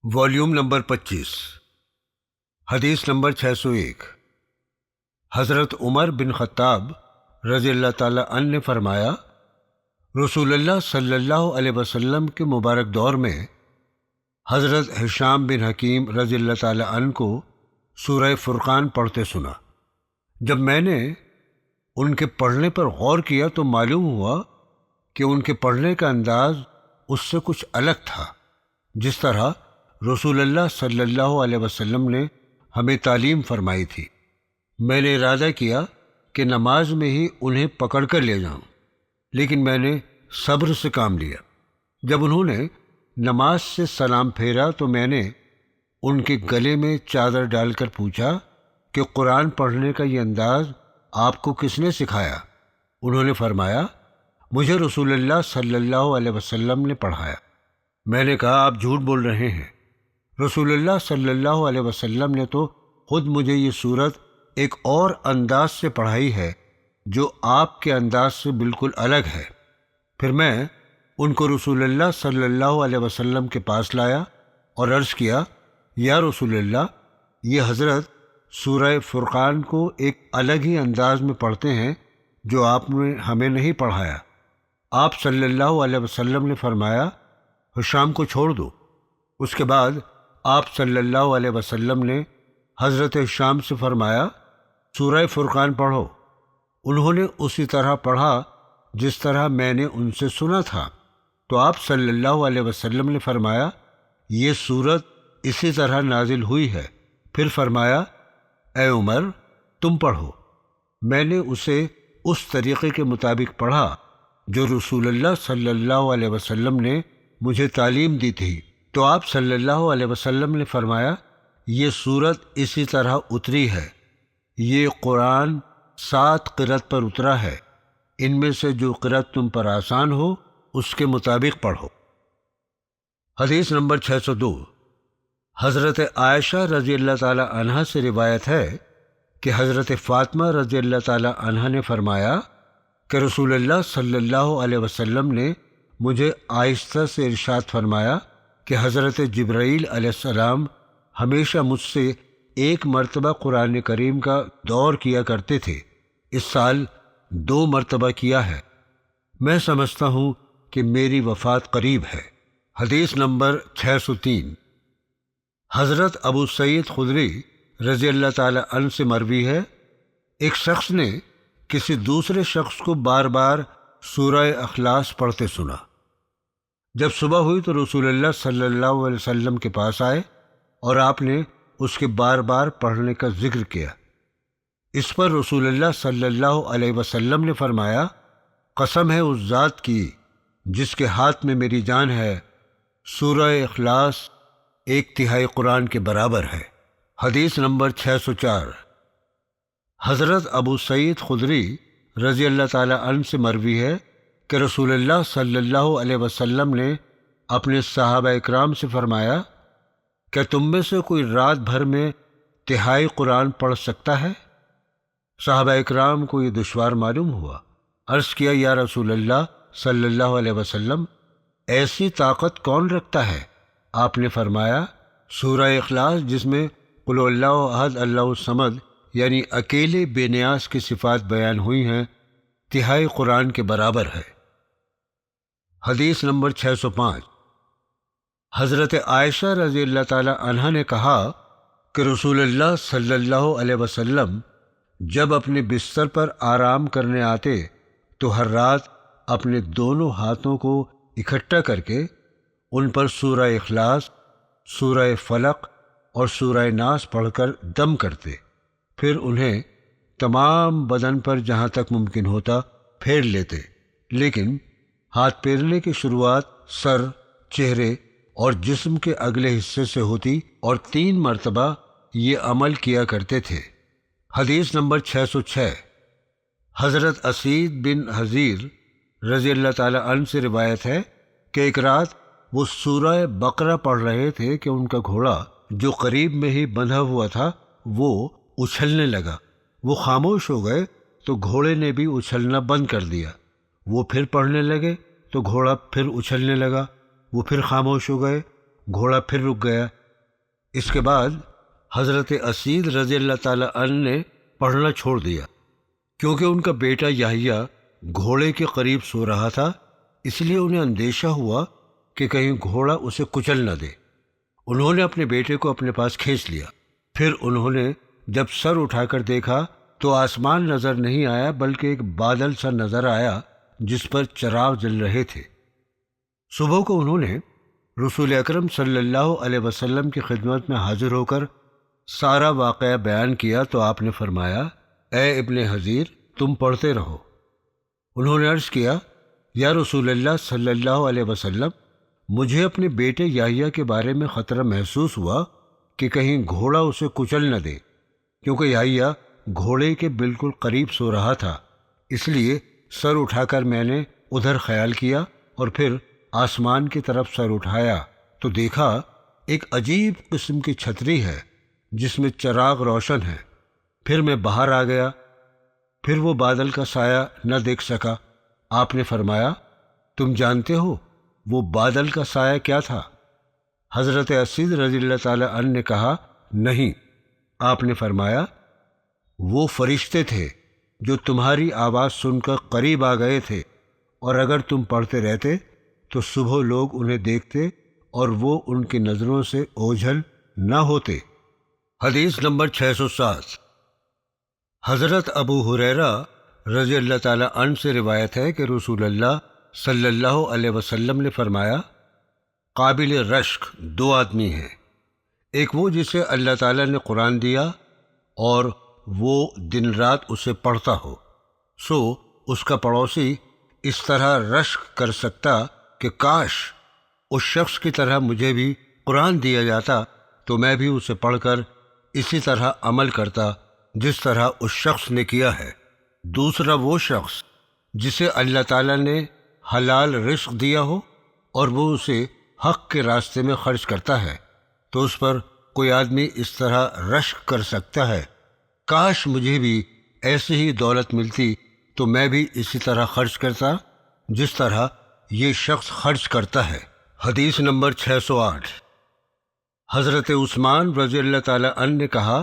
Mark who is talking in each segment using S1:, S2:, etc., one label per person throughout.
S1: Volume number 25، حدیث number 601۔ حضرت عمر بن خطاب رضی اللہ تعالیٰ عنہ نے فرمایا، رسول اللہ صلی اللہ علیہ وسلم کے مبارک دور میں حضرت ہشام بن حکیم رضی اللہ تعالیٰ عنہ کو سورہ فرقان پڑھتے سنا۔ جب میں نے ان کے پڑھنے پر غور کیا تو معلوم ہوا کہ ان کے پڑھنے کا انداز اس سے کچھ الگ تھا، جس طرح رسول اللہ صلی اللہ علیہ وسلم نے ہمیں تعلیم فرمائی تھی۔ میں نے ارادہ کیا کہ نماز میں ہی انہیں پکڑ کر لے جاؤں، لیکن میں نے صبر سے کام لیا۔ جب انہوں نے نماز سے سلام پھیرا تو میں نے ان کے گلے میں چادر ڈال کر پوچھا کہ قرآن پڑھنے کا یہ انداز آپ کو کس نے سکھایا؟ انہوں نے فرمایا، مجھے رسول اللہ صلی اللہ علیہ وسلم نے پڑھایا۔ میں نے کہا، آپ جھوٹ بول رہے ہیں، رسول اللہ صلی اللہ علیہ وسلم نے تو خود مجھے یہ صورت ایک اور انداز سے پڑھائی ہے جو آپ کے انداز سے بالکل الگ ہے۔ پھر میں ان کو رسول اللہ صلی اللہ علیہ وسلم کے پاس لایا اور عرض کیا، یا رسول اللہ، یہ حضرت سورہ فرقان کو ایک الگ ہی انداز میں پڑھتے ہیں جو آپ نے ہمیں نہیں پڑھایا۔ آپ صلی اللہ علیہ وسلم نے فرمایا، ہشام کو چھوڑ دو۔ اس کے بعد آپ صلی اللہ علیہ وسلم نے حضرت ہشام سے فرمایا، سورہ فرقان پڑھو۔ انہوں نے اسی طرح پڑھا جس طرح میں نے ان سے سنا تھا۔ تو آپ صلی اللہ علیہ وسلم نے فرمایا، یہ صورت اسی طرح نازل ہوئی ہے۔ پھر فرمایا، اے عمر، تم پڑھو۔ میں نے اسے اس طریقے کے مطابق پڑھا جو رسول اللہ صلی اللہ علیہ وسلم نے مجھے تعلیم دی تھی۔ تو آپ صلی اللہ علیہ وسلم نے فرمایا، یہ صورت اسی طرح اتری ہے۔ یہ قرآن 7 قرأت پر اترا ہے، ان میں سے جو قرأت تم پر آسان ہو اس کے مطابق پڑھو۔ حدیث نمبر 602۔ حضرت عائشہ رضی اللہ تعالی عنہا سے روایت ہے کہ حضرت فاطمہ رضی اللہ تعالی عنہا نے فرمایا کہ رسول اللہ صلی اللہ علیہ وسلم نے مجھے آہستہ سے ارشاد فرمایا کہ حضرت جبرائیل علیہ السلام ہمیشہ مجھ سے ایک مرتبہ قرآن کریم کا دور کیا کرتے تھے، اس سال 2 مرتبہ کیا ہے۔ میں سمجھتا ہوں کہ میری وفات قریب ہے۔ حدیث نمبر 603۔ حضرت ابو سعید خدری رضی اللہ تعالی عنہ سے مروی ہے، ایک شخص نے کسی دوسرے شخص کو بار بار سورہ اخلاص پڑھتے سنا۔ جب صبح ہوئی تو رسول اللہ صلی اللہ علیہ وسلم کے پاس آئے اور آپ نے اس کے بار بار پڑھنے کا ذکر کیا۔ اس پر رسول اللہ صلی اللہ علیہ وسلم نے فرمایا، قسم ہے اس ذات کی جس کے ہاتھ میں میری جان ہے، سورہ اخلاص 1/3 قرآن کے برابر ہے۔ حدیث نمبر 604۔ حضرت ابو سعید خدری رضی اللہ تعالی عنہ سے مروی ہے کہ رسول اللہ صلی اللہ علیہ وسلم نے اپنے صحابہ اکرام سے فرمایا، کیا تم میں سے کوئی رات بھر میں 1/3 قرآن پڑھ سکتا ہے؟ صحابہ اکرام کو یہ دشوار معلوم ہوا۔ عرض کیا، یا رسول اللہ صلی اللہ علیہ وسلم، ایسی طاقت کون رکھتا ہے؟ آپ نے فرمایا، سورہ اخلاص جس میں قل اللہ احد اللہ الصمد یعنی اکیلے بے نیاز کی صفات بیان ہوئی ہیں، 1/3 قرآن کے برابر ہے۔ حدیث نمبر 605۔ حضرت عائشہ رضی اللہ تعالی عنہا نے کہا کہ رسول اللہ صلی اللہ علیہ وسلم جب اپنے بستر پر آرام کرنے آتے تو ہر رات اپنے دونوں ہاتھوں کو اکٹھا کر کے ان پر سورہ اخلاص، سورہ فلق اور سورہ ناس پڑھ کر دم کرتے، پھر انہیں تمام بدن پر جہاں تک ممکن ہوتا پھیر لیتے، لیکن ہاتھ پھیرنے کی شروعات سر، چہرے اور جسم کے اگلے حصے سے ہوتی اور 3 مرتبہ یہ عمل کیا کرتے تھے۔ حدیث نمبر 606۔ حضرت اسید بن حضیر رضی اللہ تعالی عنہ سے روایت ہے کہ ایک رات وہ سورہ بقرہ پڑھ رہے تھے کہ ان کا گھوڑا جو قریب میں ہی بندھا ہوا تھا وہ اچھلنے لگا۔ وہ خاموش ہو گئے تو گھوڑے نے بھی اچھلنا بند کر دیا۔ وہ پھر پڑھنے لگے تو گھوڑا پھر اچھلنے لگا۔ وہ پھر خاموش ہو گئے گھوڑا پھر رک گیا۔ اس کے بعد حضرت اسید رضی اللہ تعالی عنہ نے پڑھنا چھوڑ دیا، کیونکہ ان کا بیٹا یحییٰ گھوڑے کے قریب سو رہا تھا، اس لیے انہیں اندیشہ ہوا کہ کہیں گھوڑا اسے کچل نہ دے۔ انہوں نے اپنے بیٹے کو اپنے پاس کھینچ لیا۔ پھر انہوں نے جب سر اٹھا کر دیکھا تو آسمان نظر نہیں آیا، بلکہ ایک بادل سا نظر آیا جس پر چراغ جل رہے تھے۔ صبح کو انہوں نے رسول اکرم صلی اللہ علیہ وسلم کی خدمت میں حاضر ہو کر سارا واقعہ بیان کیا تو آپ نے فرمایا، اے ابن حضیر، تم پڑھتے رہو۔ انہوں نے عرض کیا، یا رسول اللہ صلی اللہ علیہ وسلم، مجھے اپنے بیٹے یحییٰ کے بارے میں خطرہ محسوس ہوا کہ کہیں گھوڑا اسے کچل نہ دے، کیونکہ یحییٰ گھوڑے کے بالکل قریب سو رہا تھا۔ اس لیے سر اٹھا کر میں نے ادھر خیال کیا اور پھر آسمان کی طرف سر اٹھایا تو دیکھا ایک عجیب قسم کی چھتری ہے جس میں چراغ روشن ہے۔ پھر میں باہر آ گیا، پھر وہ بادل کا سایہ نہ دیکھ سکا۔ آپ نے فرمایا، تم جانتے ہو وہ بادل کا سایہ کیا تھا؟ حضرت اسید رضی اللہ تعالی عنہ نے کہا، نہیں۔ آپ نے فرمایا، وہ فرشتے تھے جو تمہاری آواز سن کر قریب آ گئے تھے، اور اگر تم پڑھتے رہتے تو صبح لوگ انہیں دیکھتے اور وہ ان کی نظروں سے اوجھل نہ ہوتے۔ حدیث نمبر 607۔ حضرت ابو ہریرہ رضی اللہ تعالی عنہ سے روایت ہے کہ رسول اللہ صلی اللہ علیہ وسلم نے فرمایا، قابل رشک دو آدمی ہیں، ایک وہ جسے اللہ تعالیٰ نے قرآن دیا اور وہ دن رات اسے پڑھتا ہو، سو اس کا پڑوسی اس طرح رشک کر سکتا کہ کاش اس شخص کی طرح مجھے بھی قرآن دیا جاتا تو میں بھی اسے پڑھ کر اسی طرح عمل کرتا جس طرح اس شخص نے کیا ہے۔ دوسرا وہ شخص جسے اللہ تعالیٰ نے حلال رزق دیا ہو اور وہ اسے حق کے راستے میں خرچ کرتا ہے، تو اس پر کوئی آدمی اس طرح رشک کر سکتا ہے، کاش مجھے بھی ایسی ہی دولت ملتی تو میں بھی اسی طرح خرچ کرتا جس طرح یہ شخص خرچ کرتا ہے۔ حدیث نمبر 608۔ حضرت عثمان رضی اللہ تعالی عنہ نے کہا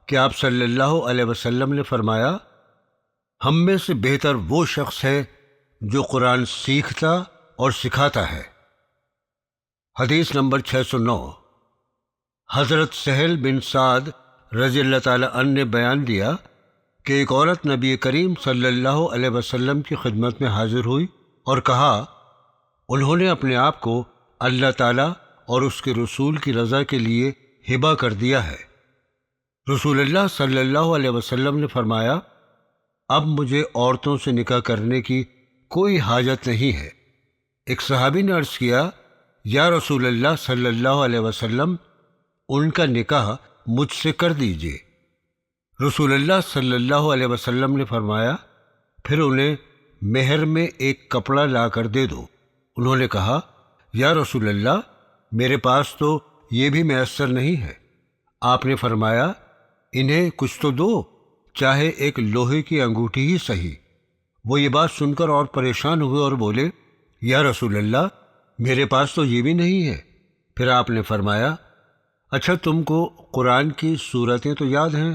S1: کہ آپ صلی اللہ علیہ وسلم نے فرمایا، ہم میں سے بہتر وہ شخص ہے جو قرآن سیکھتا اور سکھاتا ہے۔ حدیث نمبر 609۔ حضرت سہل بن سعد رضی اللہ تعالی عنہ نے بیان دیا کہ ایک عورت نبی کریم صلی اللہ علیہ وسلم کی خدمت میں حاضر ہوئی اور کہا، انہوں نے اپنے آپ کو اللہ تعالیٰ اور اس کے رسول کی رضا کے لیے ہبہ کر دیا ہے۔ رسول اللہ صلی اللہ علیہ وسلم نے فرمایا، اب مجھے عورتوں سے نکاح کرنے کی کوئی حاجت نہیں ہے۔ ایک صحابی نے عرض کیا، یا رسول اللہ صلی اللہ علیہ وسلم، ان کا نکاح مجھ سے کر دیجیے۔ رسول اللہ صلی اللہ علیہ وسلم نے فرمایا، پھر انہیں مہر میں ایک کپڑا لا کر دے دو۔ انہوں نے کہا، یا رسول اللہ، میرے پاس تو یہ بھی میسر نہیں ہے۔ آپ نے فرمایا، انہیں کچھ تو دو، چاہے ایک لوہے کی انگوٹھی ہی صحیح۔ وہ یہ بات سن کر اور پریشان ہوئے اور بولے، یا رسول اللہ، میرے پاس تو یہ بھی نہیں ہے۔ پھر آپ نے فرمایا، اچھا تم کو قرآن کی سورتیں تو یاد ہیں؟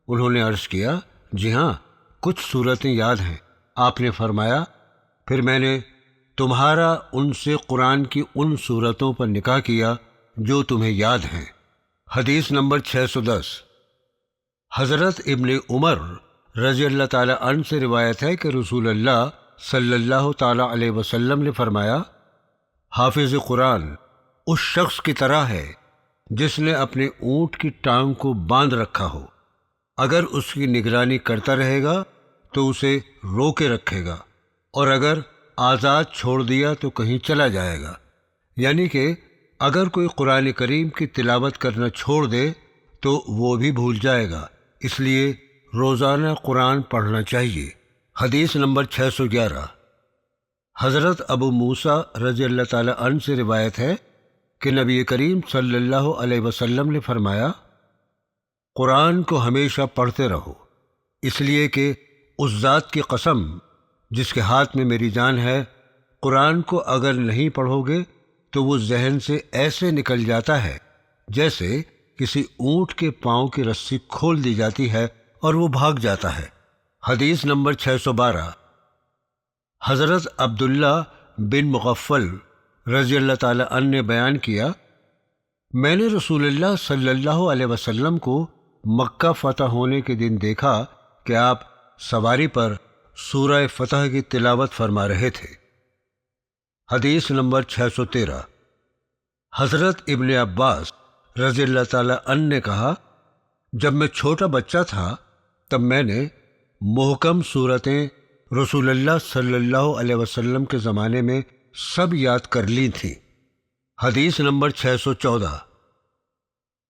S1: انہوں نے عرض کیا، جی ہاں، کچھ سورتیں یاد ہیں۔ آپ نے فرمایا، پھر میں نے تمہارا ان سے قرآن کی ان سورتوں پر نکاح کیا جو تمہیں یاد ہیں۔ حدیث نمبر 610۔ حضرت ابن عمر رضی اللہ تعالی عنہ سے روایت ہے کہ رسول اللہ صلی اللہ تعالی علیہ وسلم نے فرمایا، حافظ قرآن اس شخص کی طرح ہے جس نے اپنے اونٹ کی ٹانگ کو باندھ رکھا ہو، اگر اس کی نگرانی کرتا رہے گا تو اسے روکے رکھے گا، اور اگر آزاد چھوڑ دیا تو کہیں چلا جائے گا۔ یعنی کہ اگر کوئی قرآن کریم کی تلاوت کرنا چھوڑ دے تو وہ بھی بھول جائے گا، اس لیے روزانہ قرآن پڑھنا چاہیے۔ حدیث نمبر 611۔ حضرت ابو موسیٰ رضی اللہ تعالی عنہ سے روایت ہے کہ نبی کریم صلی اللہ علیہ وسلم نے فرمایا، قرآن کو ہمیشہ پڑھتے رہو، اس لیے کہ اس ذات کی قسم جس کے ہاتھ میں میری جان ہے، قرآن کو اگر نہیں پڑھو گے تو وہ ذہن سے ایسے نکل جاتا ہے جیسے کسی اونٹ کے پاؤں کی رسی کھول دی جاتی ہے اور وہ بھاگ جاتا ہے۔ حدیث نمبر 612۔ حضرت عبداللہ بن مغفل رضی اللہ تعالی عنہ نے بیان کیا، میں نے رسول اللہ صلی اللہ علیہ وسلم کو مکہ فتح ہونے کے دن دیکھا کہ آپ سواری پر سورہ فتح کی تلاوت فرما رہے تھے۔ حدیث نمبر 613۔ حضرت ابن عباس رضی اللہ تعالی عنہ نے کہا، جب میں چھوٹا بچہ تھا تب میں نے محکم صورتیں رسول اللہ صلی اللہ علیہ وسلم کے زمانے میں سب یاد کر لی تھیں۔ حدیث نمبر 614۔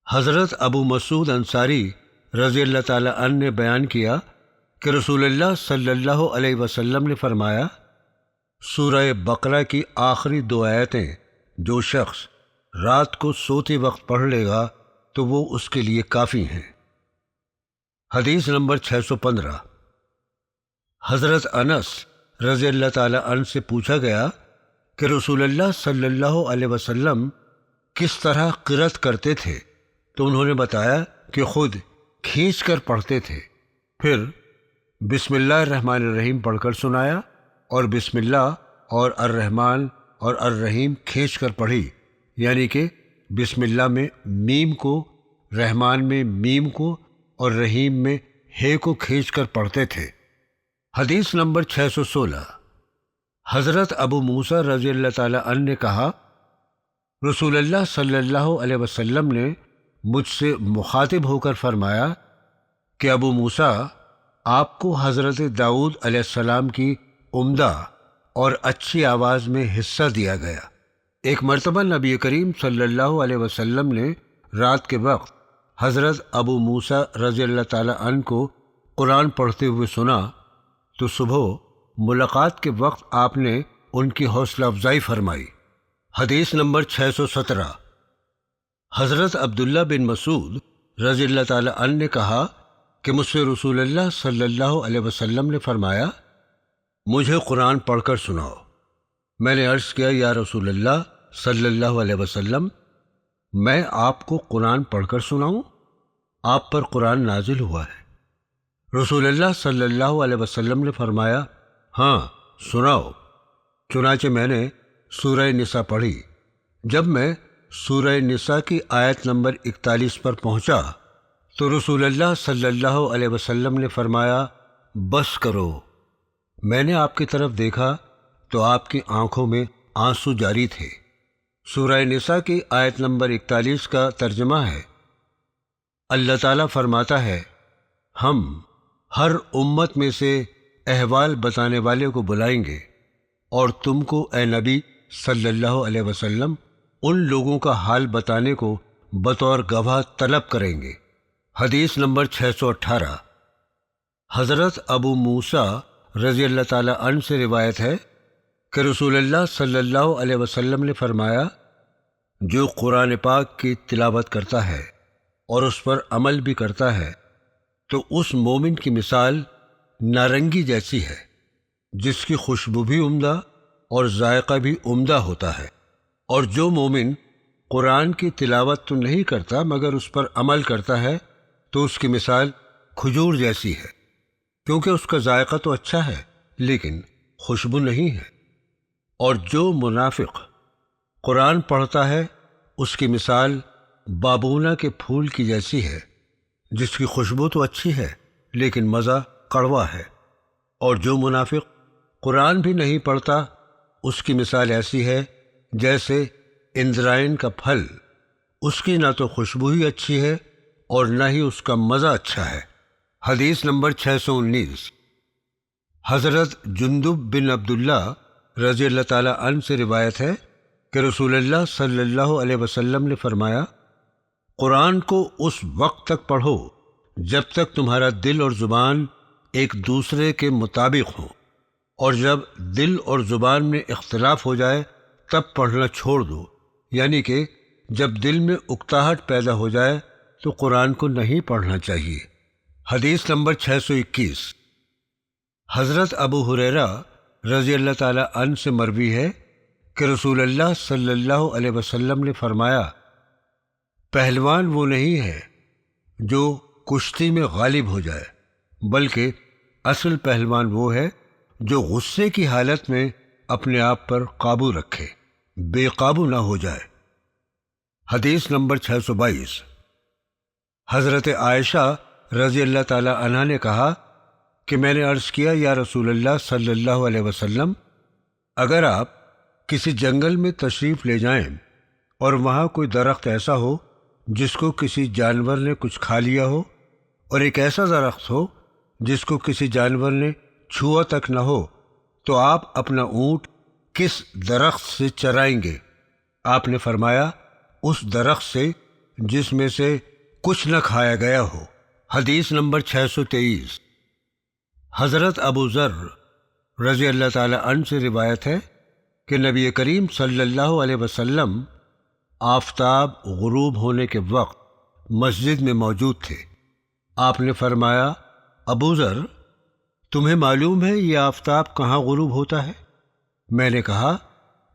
S1: حضرت ابو مسعود انصاری رضی اللہ تعالی عنہ نے بیان کیا کہ رسول اللہ صلی اللہ علیہ وسلم نے فرمایا، سورہ بقرہ کی آخری 2 آیتیں جو شخص رات کو سوتے وقت پڑھ لے گا تو وہ اس کے لیے کافی ہیں۔ حدیث نمبر 615۔ حضرت انس رضی اللہ تعالی عنہ سے پوچھا گیا کہ رسول اللہ صلی اللہ علیہ وسلم کس طرح قرأت کرتے تھے، تو انہوں نے بتایا کہ خود کھینچ کر پڑھتے تھے، پھر بسم اللہ الرحمن الرحیم پڑھ کر سنایا، اور بسم اللہ اور الرحمن اور الرحیم کھینچ کر پڑھی، یعنی کہ بسم اللہ میں میم کو، رحمان میں میم کو اور رحیم میں ہے کو کھینچ کر پڑھتے تھے۔ حدیث نمبر 616۔ حضرت ابو موسیٰ رضی اللہ تعالی عنہ نے کہا، رسول اللہ صلی اللہ علیہ وسلم نے مجھ سے مخاطب ہو کر فرمایا کہ ابو موسیٰ، آپ کو حضرت داؤد علیہ السلام کی عمدہ اور اچھی آواز میں حصہ دیا گیا۔ ایک مرتبہ نبی کریم صلی اللہ علیہ وسلم نے رات کے وقت حضرت ابو موسیٰ رضی اللہ تعالی عنہ کو قرآن پڑھتے ہوئے سنا، تو صبح ملاقات کے وقت آپ نے ان کی حوصلہ افزائی فرمائی۔ حدیث نمبر 617۔ حضرت عبداللہ بن مسعود رضی اللہ تعالی عنہ نے کہا کہ مجھ سے رسول اللہ صلی اللہ علیہ وسلم نے فرمایا، مجھے قرآن پڑھ کر سناؤ۔ میں نے عرض کیا، یا رسول اللہ صلی اللہ علیہ وسلم، میں آپ کو قرآن پڑھ کر سناؤں؟ آپ پر قرآن نازل ہوا ہے۔ رسول اللہ صلی اللہ علیہ وسلم نے فرمایا، ہاں سناؤ۔ چنانچہ میں نے سورہ نساء پڑھی۔ جب میں سورہ نساء کی آیت نمبر 41 پر پہنچا تو رسول اللہ صلی اللہ علیہ وسلم نے فرمایا، بس کرو۔ میں نے آپ کی طرف دیکھا تو آپ کی آنکھوں میں آنسو جاری تھے۔ سورہ نساء کی آیت نمبر 41 کا ترجمہ ہے، اللہ تعالیٰ فرماتا ہے، ہم ہر امت میں سے احوال بتانے والے کو بلائیں گے، اور تم کو اے نبی صلی اللہ علیہ وسلم ان لوگوں کا حال بتانے کو بطور گواہ طلب کریں گے۔ حدیث نمبر 618۔ حضرت ابو موسیٰ رضی اللہ تعالی عنہ سے روایت ہے کہ رسول اللہ صلی اللہ علیہ وسلم نے فرمایا، جو قرآن پاک کی تلاوت کرتا ہے اور اس پر عمل بھی کرتا ہے تو اس مومن کی مثال نارنگی جیسی ہے، جس کی خوشبو بھی عمدہ اور ذائقہ بھی عمدہ ہوتا ہے، اور جو مومن قرآن کی تلاوت تو نہیں کرتا مگر اس پر عمل کرتا ہے تو اس کی مثال کھجور جیسی ہے، کیونکہ اس کا ذائقہ تو اچھا ہے لیکن خوشبو نہیں ہے۔ اور جو منافق قرآن پڑھتا ہے اس کی مثال بابونہ کے پھول کی جیسی ہے، جس کی خوشبو تو اچھی ہے لیکن مزہ کڑوا ہے۔ اور جو منافق قرآن بھی نہیں پڑھتا اس کی مثال ایسی ہے جیسے اندرائن کا پھل، اس کی نہ تو خوشبو ہی اچھی ہے اور نہ ہی اس کا مزہ اچھا ہے۔ حدیث نمبر 619۔ حضرت جندب بن عبداللہ رضی اللہ تعالی عنہ سے روایت ہے کہ رسول اللہ صلی اللہ علیہ وسلم نے فرمایا، قرآن کو اس وقت تک پڑھو جب تک تمہارا دل اور زبان ایک دوسرے کے مطابق ہوں، اور جب دل اور زبان میں اختلاف ہو جائے تب پڑھنا چھوڑ دو، یعنی کہ جب دل میں اکتاہٹ پیدا ہو جائے تو قرآن کو نہیں پڑھنا چاہیے۔ حدیث نمبر 621۔ حضرت ابو ہریرہ رضی اللہ تعالی عنہ سے مروی ہے کہ رسول اللہ صلی اللہ علیہ وسلم نے فرمایا، پہلوان وہ نہیں ہے جو کشتی میں غالب ہو جائے، بلکہ اصل پہلوان وہ ہے جو غصے کی حالت میں اپنے آپ پر قابو رکھے، بے قابو نہ ہو جائے۔ حدیث نمبر 622۔ حضرت عائشہ رضی اللہ تعالی عنہا نے کہا کہ میں نے عرض کیا، یا رسول اللہ صلی اللہ علیہ وسلم، اگر آپ کسی جنگل میں تشریف لے جائیں اور وہاں کوئی درخت ایسا ہو جس کو کسی جانور نے کچھ کھا لیا ہو، اور ایک ایسا درخت ہو جس کو کسی جانور نے چھوا تک نہ ہو، تو آپ اپنا اونٹ کس درخت سے چرائیں گے؟ آپ نے فرمایا، اس درخت سے جس میں سے کچھ نہ کھایا گیا ہو۔ حدیث نمبر 623۔ حضرت ابو ذر رضی اللہ تعالی عنہ سے روایت ہے کہ نبی کریم صلی اللہ علیہ وسلم آفتاب غروب ہونے کے وقت مسجد میں موجود تھے۔ آپ نے فرمایا، ابو ذر، تمہیں معلوم ہے یہ آفتاب کہاں غروب ہوتا ہے؟ میں نے کہا،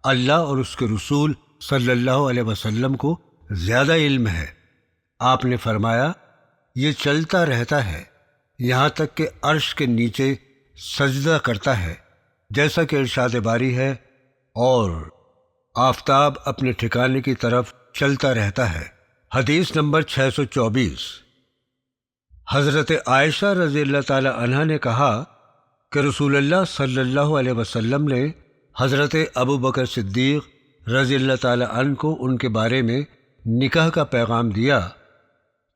S1: اللہ اور اس کے رسول صلی اللہ علیہ وسلم کو زیادہ علم ہے۔ آپ نے فرمایا، یہ چلتا رہتا ہے یہاں تک کہ عرش کے نیچے سجدہ کرتا ہے، جیسا کہ ارشاد باری ہے، اور آفتاب اپنے ٹھکانے کی طرف چلتا رہتا ہے۔ حدیث نمبر 624۔ حضرت عائشہ رضی اللہ تعالی عنہا نے کہا کہ رسول اللہ صلی اللہ علیہ وسلم نے حضرت ابو بکر صدیق رضی اللہ تعالی عنہ کو ان کے بارے میں نکاح کا پیغام دیا،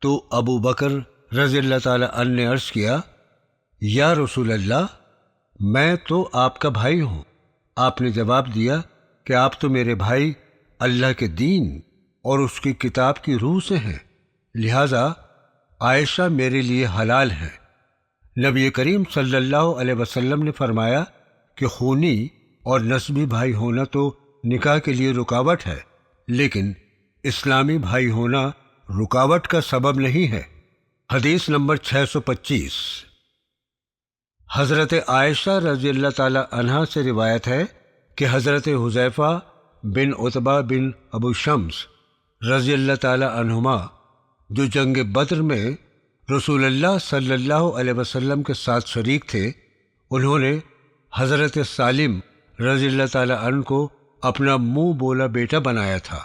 S1: تو ابو بکر رضی اللہ تعالی عنہ نے عرض کیا، یا رسول اللہ، میں تو آپ کا بھائی ہوں۔ آپ نے جواب دیا کہ آپ تو میرے بھائی اللہ کے دین اور اس کی کتاب کی روح سے ہیں، لہذا عائشہ میرے لیے حلال ہے۔ نبی کریم صلی اللہ علیہ وسلم نے فرمایا کہ خونی اور نسبی بھائی ہونا تو نکاح کے لیے رکاوٹ ہے، لیکن اسلامی بھائی ہونا رکاوٹ کا سبب نہیں ہے۔ حدیث نمبر 625۔ حضرت عائشہ رضی اللہ تعالی عنہا سے روایت ہے کہ حضرت حذیفہ بن عتبہ بن ابو شمس رضی اللہ تعالی عنہما، جو جنگ بدر میں رسول اللہ صلی اللہ علیہ وسلم کے ساتھ شریک تھے، انہوں نے حضرت سالم رضی اللہ تعالی عنہ کو اپنا منہ بولا بیٹا بنایا تھا۔